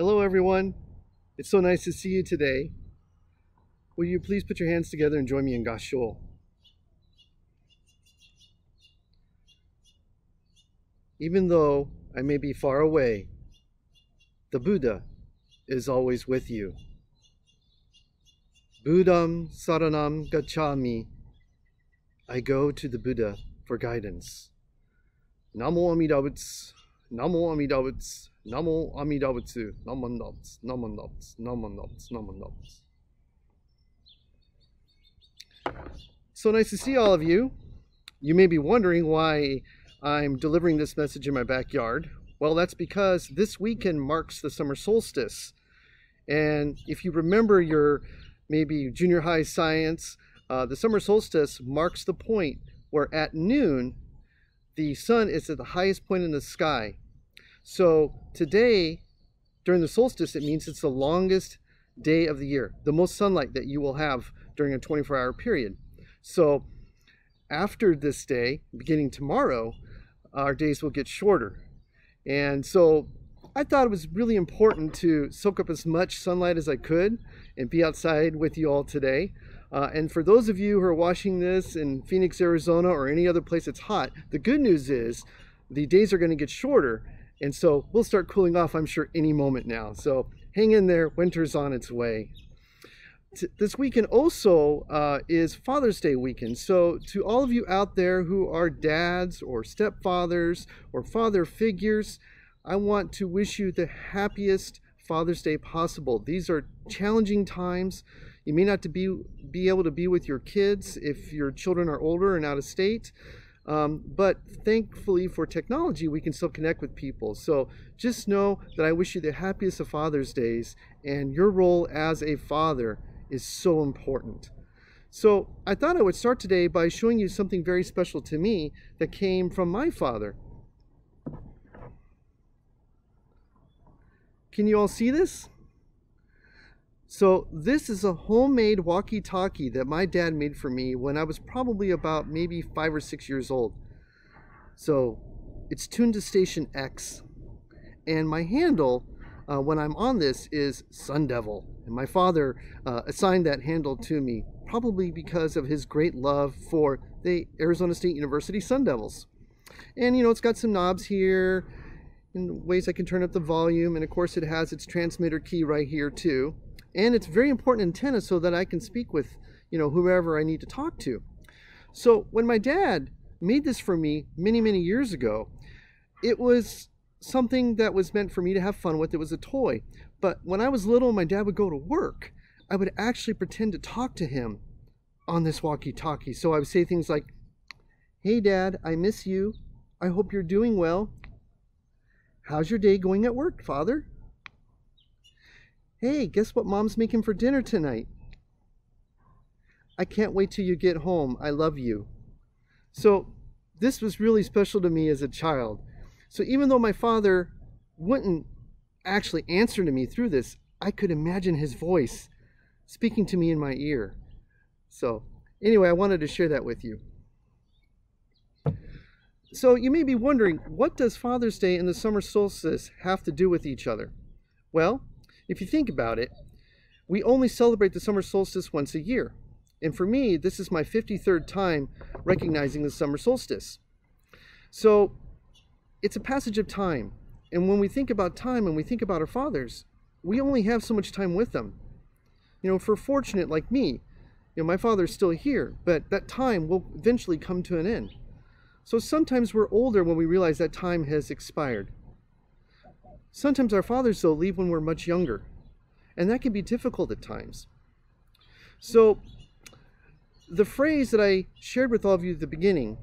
Hello everyone. It's so nice to see you today. Will you please put your hands together and join me in Gashul? Even though I may be far away, the Buddha is always with you. Buddham saranam gacchami. I go to the Buddha for guidance. Namo Amida Butsu, Namo Amida Butsu, Namo Amida Butsu, Naman Butsu, Naman Butsu, Naman Butsu, Naman Butsu. So nice to see all of you. You may be wondering why I'm delivering this message in my backyard. Well, that's because this weekend marks the summer solstice. And if you remember your maybe junior high science, the summer solstice marks the point where at noon, the sun is at the highest point in the sky. So today, during the solstice, it means it's the longest day of the year, the most sunlight that you will have during a 24-hour period. So after this day, beginning tomorrow, our days will get shorter. And so I thought it was really important to soak up as much sunlight as I could and be outside with you all today. And for those of you who are watching this in Phoenix, Arizona, or any other place that's hot, the good news is the days are going to get shorter. And so we'll start cooling off, I'm sure, any moment now. So hang in there. Winter's on its way. This weekend also is Father's Day weekend. So to all of you out there who are dads or stepfathers or father figures, I want to wish you the happiest Father's Day possible. These are challenging times. You may not be able to be with your kids if your children are older and out of state. But thankfully for technology, we can still connect with people. So just know that I wish you the happiest of Father's Days, and your role as a father is so important. So I thought I would start today by showing you something very special to me that came from my father. Can you all see this? So this is a homemade walkie-talkie that my dad made for me when I was probably about maybe 5 or 6 years old. So it's tuned to station X. And my handle when I'm on this is Sun Devil. And my father assigned that handle to me, probably because of his great love for the Arizona State University Sun Devils. And you know, it's got some knobs here and ways I can turn up the volume. And of course it has its transmitter key right here too. And it's very important antenna so that I can speak with, you know, whoever I need to talk to. So when my dad made this for me many, many years ago, it was something that was meant for me to have fun with. It was a toy. But when I was little and my dad would go to work, I would actually pretend to talk to him on this walkie-talkie. So I would say things like, "Hey Dad, I miss you. I hope you're doing well. How's your day going at work, Father? Hey, guess what Mom's making for dinner tonight? I can't wait till you get home. I love you." So this was really special to me as a child. So even though my father wouldn't actually answer to me through this, I could imagine his voice speaking to me in my ear. So anyway, I wanted to share that with you. So you may be wondering, what does Father's Day and the summer solstice have to do with each other? Well, if you think about it, we only celebrate the summer solstice once a year. And for me, this is my 53rd time recognizing the summer solstice. So it's a passage of time. And when we think about time and we think about our fathers, we only have so much time with them. You know, if we're fortunate like me, you know, my father's still here, but that time will eventually come to an end. So sometimes we're older when we realize that time has expired. Sometimes our fathers, though, leave when we're much younger, and that can be difficult at times. So the phrase that I shared with all of you at the beginning,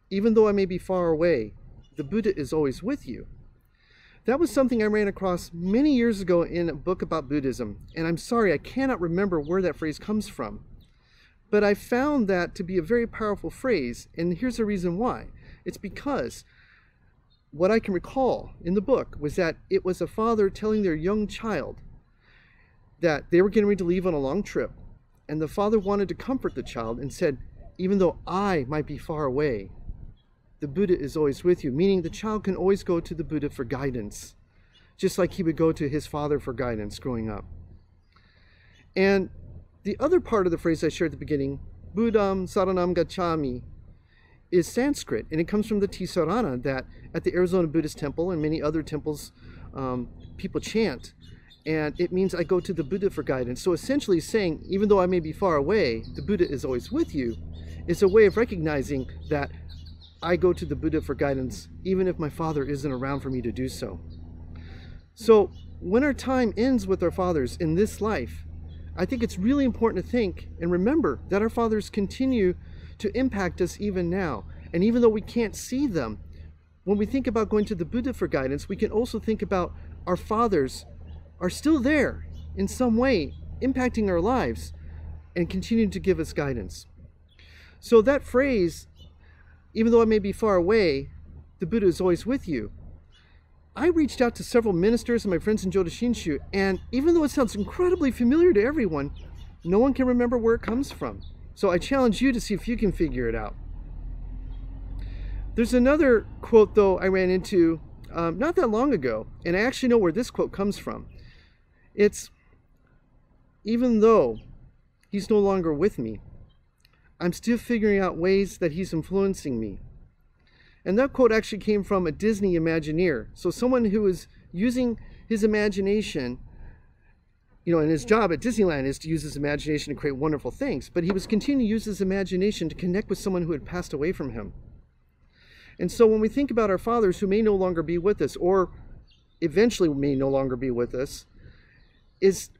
"Even though I may be far away, the Buddha is always with you," that was something I ran across many years ago in a book about Buddhism, and I'm sorry, I cannot remember where that phrase comes from. But I found that to be a very powerful phrase, and here's the reason why. It's because what I can recall in the book was that it was a father telling their young child that they were getting ready to leave on a long trip, and the father wanted to comfort the child and said, "Even though I might be far away, the Buddha is always with you," meaning the child can always go to the Buddha for guidance. just like he would go to his father for guidance growing up. And the other part of the phrase I shared at the beginning, Buddham Saranam Gacchami, is Sanskrit, and it comes from the Tisarana that at the Arizona Buddhist Temple and many other temples people chant, and it means I go to the Buddha for guidance. So essentially saying, even though I may be far away, the Buddha is always with you, is a way of recognizing that I go to the Buddha for guidance even if my father isn't around for me to do so. So when our time ends with our fathers in this life, I think it's really important to think and remember that our fathers continue to impact us even now. And even though we can't see them, when we think about going to the Buddha for guidance, we can also think about our fathers are still there in some way, impacting our lives and continuing to give us guidance. So that phrase, even though I may be far away, the Buddha is always with you. I reached out to several ministers and my friends in Jodo Shinshu, and even though it sounds incredibly familiar to everyone, no one can remember where it comes from. So I challenge you to see if you can figure it out. There's another quote, though, I ran into not that long ago, and I actually know where this quote comes from. It's, even though he's no longer with me, I'm still figuring out ways that he's influencing me. And that quote actually came from a Disney Imagineer. So someone who is using his imagination, and his job at Disneyland is to use his imagination to create wonderful things, but he was continuing to use his imagination to connect with someone who had passed away from him. And so when we think about our fathers who may no longer be with us, or eventually may no longer be with us,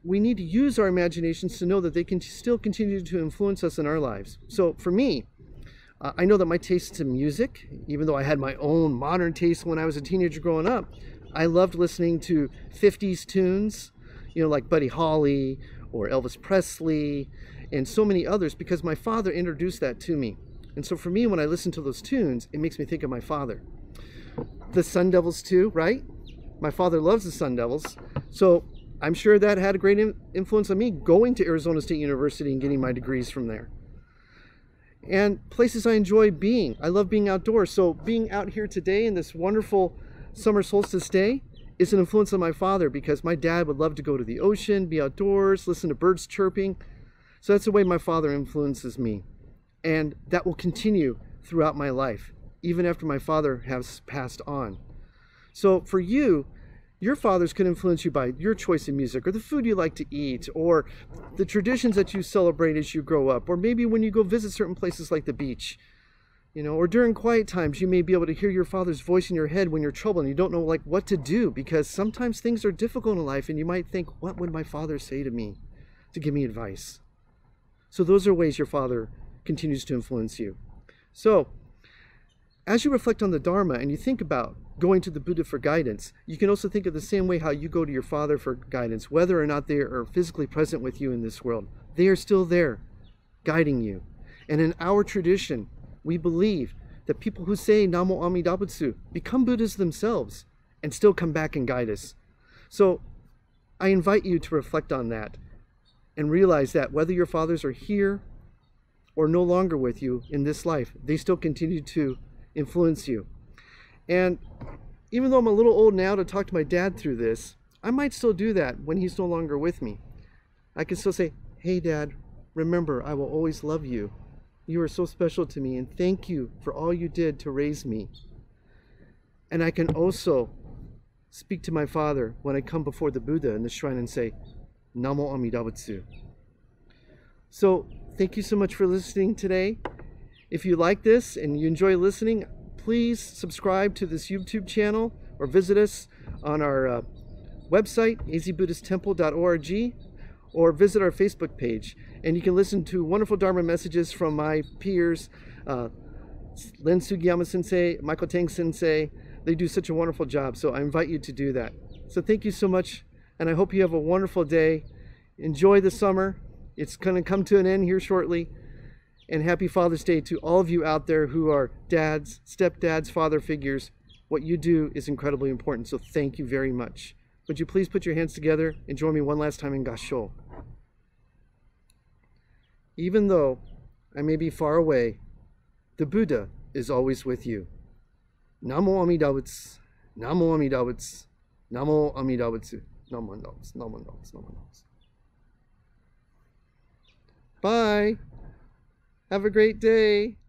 we need to use our imaginations to know that they can still continue to influence us in our lives. So for me, I know that my tastes in music, even though I had my own modern taste when I was a teenager growing up, I loved listening to 50s tunes, like Buddy Holly or Elvis Presley and so many others, because my father introduced that to me. And so for me, when I listen to those tunes, it makes me think of my father. The Sun Devils too, right? My father loves the Sun Devils. So I'm sure that had a great influence on me going to Arizona State University and getting my degrees from there. And places I enjoy being. I love being outdoors. So being out here today in this wonderful summer solstice day is an influence on my father, because my dad would love to go to the ocean, be outdoors, listen to birds chirping. So that's the way my father influences me. And that will continue throughout my life, even after my father has passed on. So for you, your fathers can influence you by your choice in music, or the food you like to eat, or the traditions that you celebrate as you grow up, or maybe when you go visit certain places like the beach, or during quiet times, you may be able to hear your father's voice in your head when you're troubled and you don't know what to do, because sometimes things are difficult in life and you might think, what would my father say to me to give me advice? So those are ways your father continues to influence you. So as you reflect on the Dharma and you think about going to the Buddha for guidance, you can also think of the same way how you go to your father for guidance, whether or not they are physically present with you in this world. They are still there, guiding you. And in our tradition, we believe that people who say Namo Amida Butsu become Buddhas themselves and still come back and guide us. So I invite you to reflect on that and realize that whether your fathers are here or no longer with you in this life, they still continue to influence you. And even though I'm a little old now to talk to my dad through this, I might still do that when he's no longer with me. I can still say, hey Dad, remember, I will always love you. You are so special to me, and thank you for all you did to raise me. And I can also speak to my father when I come before the Buddha in the shrine and say, Namo Amida Butsu. So thank you so much for listening today. If you like this and you enjoy listening, please subscribe to this YouTube channel or visit us on our website, azbuddhisttemple.org, or visit our Facebook page. And you can listen to wonderful Dharma messages from my peers, Len Sugiyama Sensei, Michael Tang Sensei. They do such a wonderful job, so I invite you to do that. So thank you so much, and I hope you have a wonderful day. Enjoy the summer. It's going to come to an end here shortly. And happy Father's Day to all of you out there who are dads, stepdads, father figures. What you do is incredibly important, so thank you very much. Would you please put your hands together and join me one last time in Gassho. Even though I may be far away, the Buddha is always with you. Namo Amida Butsu, Namo Amida Butsu, Namo Amida Butsu. Namo Amida Butsu. Namo Amida Butsu. Namo Amida Butsu. Bye. Have a great day.